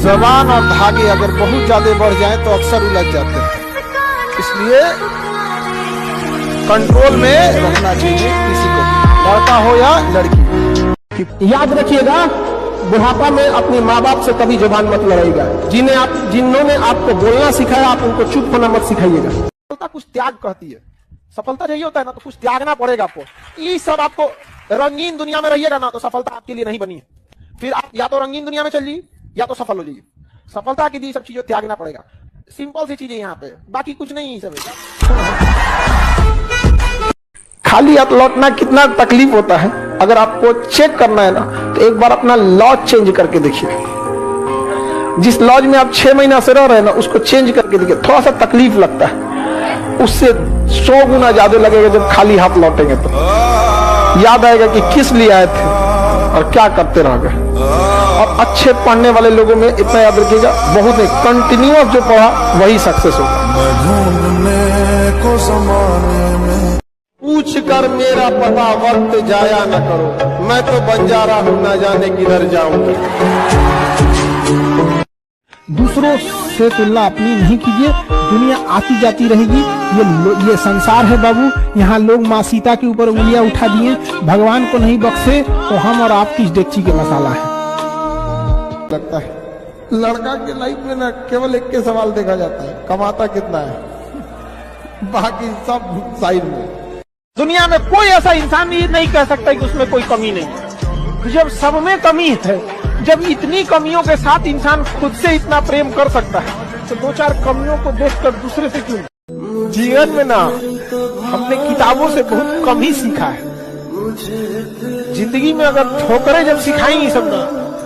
जबान और धागे अगर बहुत ज्यादा बढ़ जाए तो अक्सर उलझ जाते हैं, इसलिए कंट्रोल में रखना चाहिए किसी को, लड़का हो या लड़की। याद रखिएगा, बुढ़ापा में अपने माँ बाप से कभी जुबान मत लड़ाइएगा। जिन्होंने आपको बोलना सिखाया, आप उनको चुप होना मत सिखाइएगा। सफलता कुछ त्याग कहती है, सफलता चाहिए होता है ना तो कुछ त्यागना पड़ेगा आपको। ये सब आपको रंगीन दुनिया में रहिएगा ना तो सफलता आपके लिए नहीं बनी है। फिर आप या तो रंगीन दुनिया में चलिए या तो सफल हो जाइए। सफलता के लिए सब चीजों त्यागना पड़ेगा। सिंपल सी चीजें यहाँ पे, बाकी कुछ नहीं सब। खाली हाथ लौटना कितना तकलीफ होता है। अगर आपको चेक करना है ना तो एक बार अपना लॉज चेंज करके देखिए। जिस लॉज में आप 6 महीना से रह रहे हैं ना उसको चेंज करके देखिए, थोड़ा सा तकलीफ लगता है, उससे 100 गुना ज्यादा लगेगा जब खाली हाथ लौटेंगे तो याद आएगा कि किस लिए आए थे और क्या करते रह गए। और अच्छे पढ़ने वाले लोगों में इतना याद रखिएगा, बहुत नहीं, कंटिन्यूअस जो पढ़ा वही सक्सेस होगा। पूछ कर मेरा पता वक्त जाया न करो, मैं तो बंजारा हूं न जाने किधर जाऊंगा। दूसरों से तुलना अपनी नहीं कीजिए। दुनिया आती जाती रहेगी। ये संसार है बाबू। यहाँ लोग माँ सीता के ऊपर उंगलियां उठा दिए, भगवान को नहीं बख्शे तो हम और आप किस डेगची के मसाला है। लगता है लड़का के लाइफ में ना केवल एक के सवाल देखा जाता है, कमाता कितना है, बाकी सब साइड में। दुनिया में कोई ऐसा इंसान ये नहीं कह सकता कि उसमें कोई कमी नहीं है। जब सब में कमी है, जब इतनी कमियों के साथ इंसान खुद से इतना प्रेम कर सकता है तो 2-4 कमियों को देखकर दूसरे से क्यों। जीवन में ना हमने किताबों से बहुत कम ही सीखा है। जिंदगी में अगर ठोकरें जब सिखाएंगी सब ना,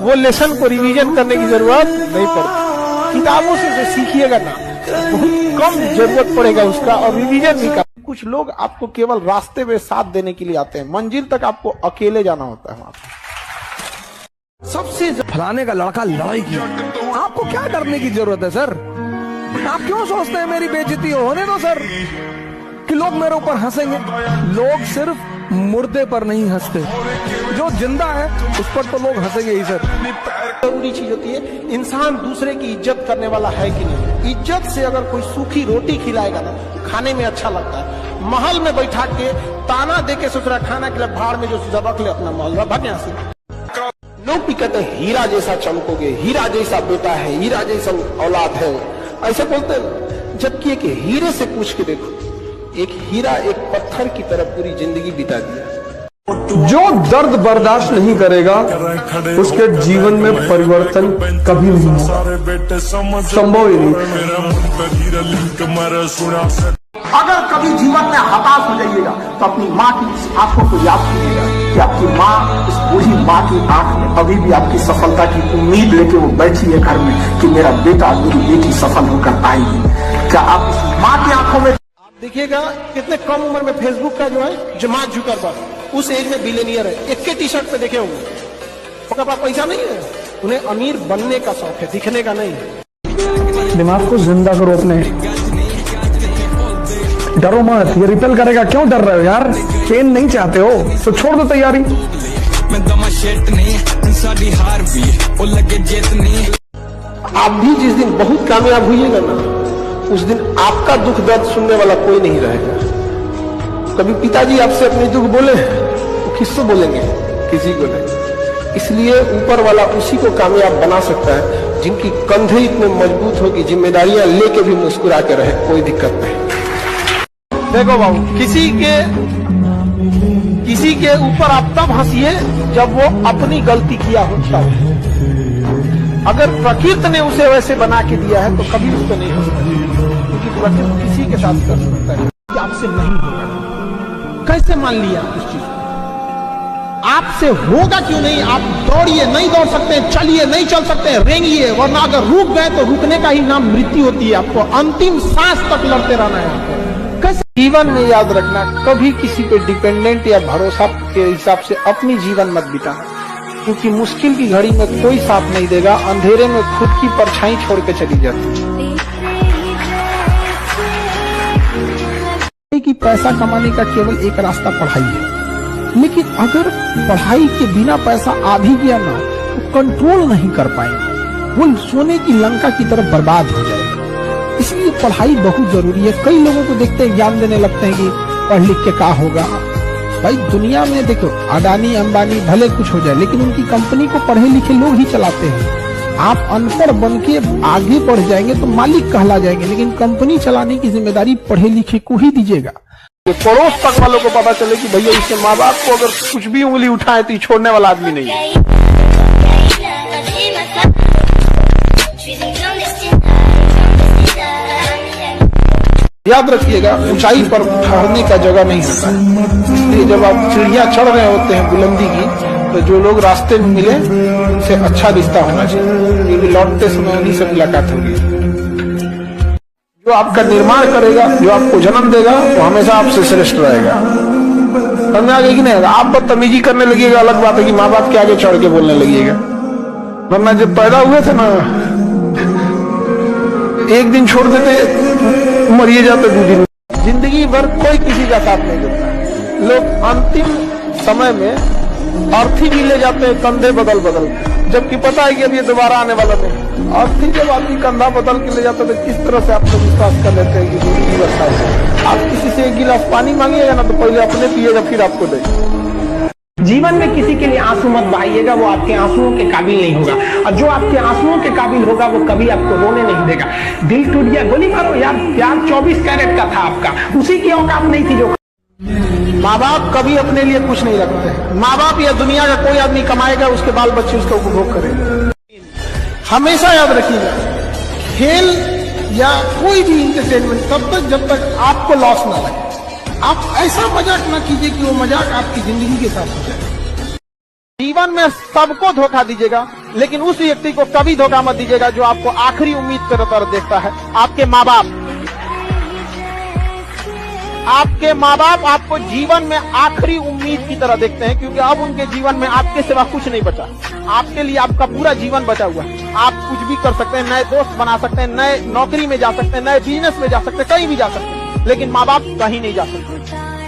वो लेसन को रिवीजन करने की जरूरत नहीं पड़ती। किताबों से जो सीखिएगा ना बहुत कम जरूरत पड़ेगा उसका, और रिवीजन भी। कुछ लोग आपको केवल रास्ते में साथ देने के लिए आते हैं, मंजिल तक आपको अकेले जाना होता है। वहां सबसे फलाने का लड़का लड़ाई की, आपको क्या डरने की जरूरत है सर? आप क्यों सोचते हैं मेरी बेइज्जती होने दो सर, कि लोग मेरे ऊपर हंसेंगे। लोग सिर्फ मुर्दे पर नहीं हंसते, जो जिंदा है उस पर तो लोग हंसेंगे ही सर। जरूरी चीज होती है इंसान दूसरे की इज्जत करने वाला है कि नहीं। इज्जत से अगर कोई सूखी रोटी खिलाएगा ना खाने में अच्छा लगता है। महल में बैठा के ताना दे के सोच रहा खाना के लिए, भाड़ में जो सबक ले अपना महल भाग यहाँ से। लोग भी कहते हैं हीरा जैसा चमकोगे, हीरा जैसा बेटा है, हीरा जैसा औलाद है, ऐसे बोलते हैं। जबकि एक हीरे से पूछ के देखो, एक हीरा एक पत्थर की तरह पूरी जिंदगी बिता दिया। जो दर्द बर्दाश्त नहीं करेगा उसके जीवन में परिवर्तन कभी नहीं होगा, संभव ही नहीं। अगर कभी जीवन में हताश हो जाइएगा तो अपनी माँ की आंखों को याद कीजिएगा कि आपकी माँ, इस बूढ़ी माँ की आंख में अभी भी आपकी सफलता की उम्मीद लेके वो बैठी है घर में कि मेरा बेटा, मेरी बेटी सफल होकर आएगी। क्या आप इस माँ की आंखों में देखिएगा कितने कम उम्र में फेसबुक का जो है मार्क जुकरबर्ग उस एज में बिलियनियर है। एक के टी शर्ट पे देखे होंगे, उनके पास पैसा नहीं है, उन्हें अमीर बनने का शौक है, दिखने का नहीं है। दिमाग को जिंदा करो अपने, डरो मत, ये रिपेल करेगा। क्यों डर रहे हो यार? पेन नहीं चाहते हो तो छोड़ दो तैयारी। आप भी जिस दिन बहुत कामयाब हुईएगा ना उस दिन आपका दुख दर्द सुनने वाला कोई नहीं रहेगा। कभी पिताजी आपसे अपने दुख बोले तो किससे बोलेंगे? किसी को नहीं। इसलिए ऊपर वाला उसी को कामयाब बना सकता है जिनकी कंधे इतने मजबूत हो कि जिम्मेदारियां लेके भी मुस्कुरा के रहे, कोई दिक्कत नहीं। देखो बाबू, किसी के ऊपर आप तब हंसिए जब वो अपनी गलती किया हो तब। अगर प्रकृति ने उसे वैसे बना के दिया है तो कभी उस पर नहीं हंसना, क्योंकि प्रकृति किसी के साथ कर सकता है कि आपसे नहीं होगा। कैसे मान लिया उस चीज? आपसे होगा क्यों नहीं? आप दौड़िए, नहीं दौड़ सकते, चलिए, नहीं चल सकते, रेंगिए, वरना अगर रुक गए तो रुकने का ही नाम मृत्यु होती है। आपको अंतिम सांस तक लड़ते रहना है आपको। कैसे जीवन में याद रखना, कभी किसी पे डिपेंडेंट या भरोसा के हिसाब से अपनी जीवन मत बिताना, क्योंकि मुश्किल की घड़ी में कोई साथ नहीं देगा। अंधेरे में खुद की परछाई छोड़ के चली जाती है। कि पैसा कमाने का केवल एक रास्ता पढ़ाई है, लेकिन अगर पढ़ाई के बिना पैसा आ भी गया ना तो कंट्रोल नहीं कर पाएंगे। वो सोने की लंका की तरफ बर्बाद हो जाएगा। इसलिए पढ़ाई बहुत जरूरी है। कई लोगों को देखते हैं ज्ञान देने लगते हैं कि पढ़ लिख के क्या होगा। भाई दुनिया में देखो, अडानी अंबानी भले कुछ हो जाए, लेकिन उनकी कंपनी को पढ़े लिखे लोग ही चलाते हैं। आप अनपढ़ बन के आगे बढ़ जाएंगे तो मालिक कहला जाएंगे, लेकिन कंपनी चलाने की जिम्मेदारी पढ़े लिखे को ही दीजिएगा। पड़ोस तक वालों को पता चले कि भैया इसके माँ बाप को अगर कुछ भी उंगली उठाए तो ये छोड़ने वाला आदमी नहीं है। याद रखिएगा, ऊंचाई पर ठहरने का जगह नहीं होता है। इसलिए जब आप सीढ़ियां चढ़ रहे होते हैं बुलंदी की, तो जो लोग रास्ते में मिले उनसे अच्छा रिश्ता होना चाहिए, क्योंकि लौटते समय उन्हीं से मुलाकात होगी। जो आपका निर्माण करेगा, जो आपको जन्म देगा, वो हमेशा आपसे श्रेष्ठ रहेगा। समझ आ गई कि नहीं? आप बदतमीजी करने लगिएगा, अलग बात है कि माँ बाप के आगे चढ़ के बोलने लगिएगा। वरना जब पैदा हुए थे ना, एक दिन छोड़ देते मरिए जाते 2 दिन। जिंदगी भर कोई किसी का साथ नहीं देता। लोग अंतिम समय में अर्थी भी ले जाते हैं कंधे बदल बदल, जबकि पता है कि अब ये दोबारा आने वाला नहीं। अर्थी जब आदमी कंधा बदल के ले जाता है तो किस तरह से आप लोग विश्वास कर लेते हैं कि जिंदगी बरसा है। आप किसी से 1 गिलास पानी मांगिएगा ना, तो पहले अपने पिएगा फिर आपको देगा। जीवन में किसी के लिए आंसू मत बहाइएगा, वो आपके आंसुओं के काबिल नहीं होगा। और जो आपके आंसुओं के काबिल होगा वो कभी आपको रोने नहीं देगा। दिल टूट गया, गोली मारो यार, प्यार 24 कैरेट का था आपका, उसी की औकात नहीं थी जो। माँ बाप कभी अपने लिए कुछ नहीं रखते। माँ बाप या दुनिया का कोई आदमी कमाएगा, उसके बाल बच्चे उसका उपभोग करेंगे। हमेशा याद रखिएगा, खेल या कोई भी इंटरटेनमेंट तब तक जब तक आपको लॉस ना लगे। आप ऐसा मजाक ना कीजिए कि वो मजाक आपकी जिंदगी के साथ हो जाए। जीवन में सबको धोखा दीजिएगा, लेकिन उस व्यक्ति को कभी धोखा मत दीजिएगा जो आपको आखिरी उम्मीद की तरह देखता है। आपके माँ बाप, आपके माँ बाप आपको जीवन में आखिरी उम्मीद की तरह देखते हैं, क्योंकि अब उनके जीवन में आपके सिवा कुछ नहीं बचा। आपके लिए आपका पूरा जीवन बचा हुआ है। आप कुछ भी कर सकते हैं, नए दोस्त बना सकते हैं, नए नौकरी में जा सकते हैं, नए बिजनेस में जा सकते हैं, कहीं भी जा सकते हैं, लेकिन माँ बाप कहीं नहीं जा सकते।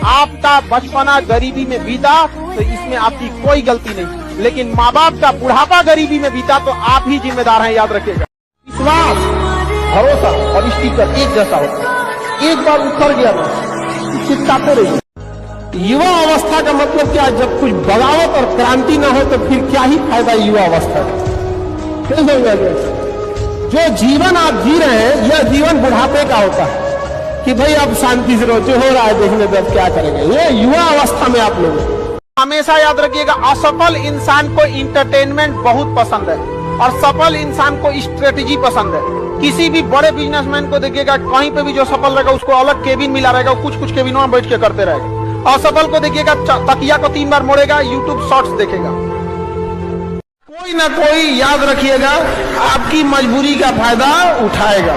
आपका बचपना गरीबी में बीता तो इसमें आपकी कोई गलती नहीं, लेकिन माँ बाप का बुढ़ापा गरीबी में बीता तो आप ही जिम्मेदार हैं। याद रखिएगा, विश्वास, भरोसा और स्टीकर एक जैसा होता है। एक बार उतर गया ना, चिपकाते रहिए। युवा अवस्था का मतलब क्या? जब कुछ बगावत और क्रांति ना हो तो फिर क्या ही फायदा युवा अवस्था का? जो जीवन आप जी रहे हैं, यह जीवन बुढ़ापे का होता है कि भाई अब शांति से रहो, जो हो रहा है देखने दो, अब क्या करेंगे। ये युवा अवस्था में आप लोग हमेशा याद रखिएगा, असफल इंसान को इंटरटेनमेंट बहुत पसंद है और सफल इंसान को स्ट्रेटेजी पसंद है। किसी भी बड़े बिजनेसमैन को देखिएगा, कहीं पे भी जो सफल रहेगा उसको अलग केबिन मिला रहेगा, कुछ केबिनों में बैठ के करते रहेगा। असफल को देखिएगा, तकिया को 3 बार मोड़ेगा, यूट्यूब शॉर्ट्स देखेगा। कोई ना कोई याद रखिएगा आपकी मजबूरी का फायदा उठाएगा,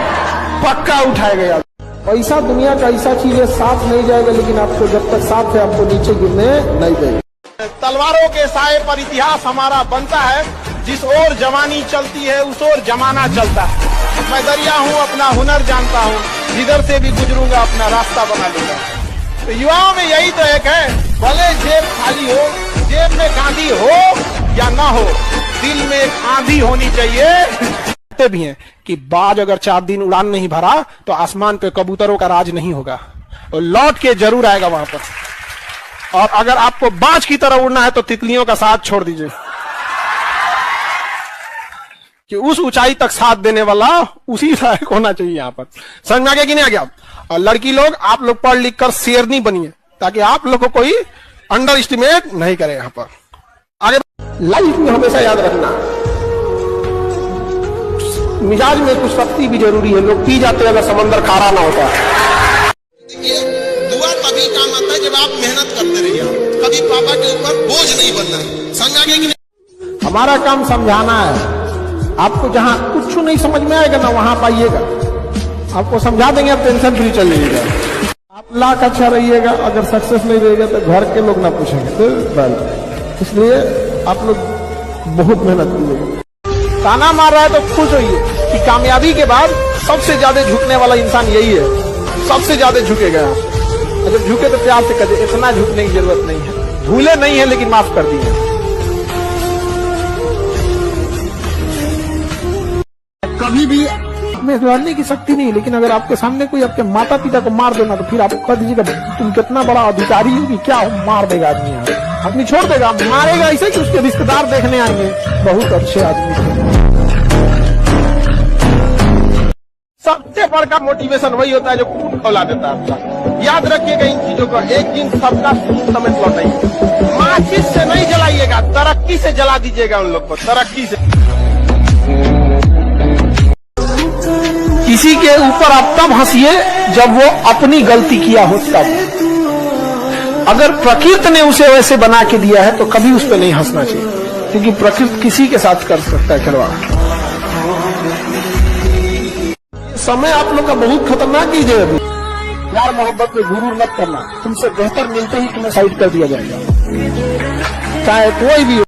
पक्का उठाएगा। याद, पैसा दुनिया का ऐसा चीज है, साथ नहीं जाएगा, लेकिन आपको जब तक साथ है आपको नीचे गिरने नहीं देगा। तलवारों के साए पर इतिहास हमारा बनता है, जिस ओर जवानी चलती है उस ओर जमाना चलता है। मैं दरिया हूँ, अपना हुनर जानता हूँ, जिधर से भी गुजरूंगा अपना रास्ता बना लूंगा। तो युवाओं में यही तो एक है, भले जेब खाली हो, जेब में गांधी हो या ना हो, दिल में एक आंधी होनी चाहिए। भी हैं कि बाज अगर 4 दिन उड़ान नहीं भरा तो आसमान पे कबूतरों का राज नहीं होगा, और लौट के जरूर आएगा वहां पर। और अगर आपको बाज की तरह उड़ना है तो तितलियों का साथ छोड़ दीजिए, कि उस ऊंचाई तक साथ देने वाला उसी लायक होना चाहिए। यहाँ पर समझ में आ गया कि नहीं आ गया? और लड़की लोग, आप लोग पढ़ लिख कर शेरनी बनिए, ताकि आप लोग को कोई अंडर एस्टिमेट नहीं करे। यहाँ पर आगे लाइफ में हमेशा याद रखना, मिजाज में कुछ सख्ती भी जरूरी है। लोग पी जाते हैं अगर समंदर खारा ना होता। देखिए, दुआ तभी काम आता है जब आप मेहनत करते रहिए, कभी पापा के ऊपर बोझ नहीं बनना है। समझ आ गया कि नहीं? हमारा काम समझाना है। आपको जहां कुछ नहीं समझ में आएगा ना, वहां पाइएगा, आपको समझा देंगे, आप टेंशन फ्री चल जाइएगा। आप लाख अच्छा रहिएगा, अगर सक्सेस नहीं रहेगा तो घर के लोग ना पूछेंगे। तो इसलिए आप लोग बहुत मेहनत कीजिएगा। ताना मार रहा है तो खुश होइए कि कामयाबी के बाद सबसे ज्यादा झुकने वाला इंसान यही है, सबसे ज्यादा झुकेगा। अगर झुके तो प्यार से कहे, इतना झुकने की जरूरत नहीं है, भूले नहीं है लेकिन माफ कर दिए। कभी भी में लड़ने की शक्ति नहीं, लेकिन अगर आपके सामने कोई आपके माता पिता को मार देना तो फिर आप कह दीजिएगा तुम कितना बड़ा अधिकारी हो कि क्या हो, मार देगा आदमी यहाँ, आदमी छोड़ देगा, मारेगा ऐसे कि उसके रिश्तेदार देखने आएंगे बहुत अच्छे आदमी थे। सबसे बड़का मोटिवेशन वही होता है जो खून खौला देता है आपका। याद रखिएगा इन चीजों का, एक दिन सबका सूद समेत लौटाएंगे। माचिस से नहीं जलाइएगा, तरक्की से जला दीजिएगा उन लोग को, तरक्की से। किसी के ऊपर आप तब हंसिए जब वो अपनी गलती किया हो तब। अगर प्रकृति ने उसे वैसे बना के दिया है तो कभी उस पर नहीं हंसना चाहिए, क्योंकि प्रकृति किसी के साथ कर सकता है खिलवाड़। समय आप लोग का बहुत खतरनाक कीजिए। अभी प्यार मोहब्बत में गुरूर मत करना, तुमसे बेहतर मिलते ही तुम्हें साइड कर दिया जाएगा, चाहे कोई भी हो।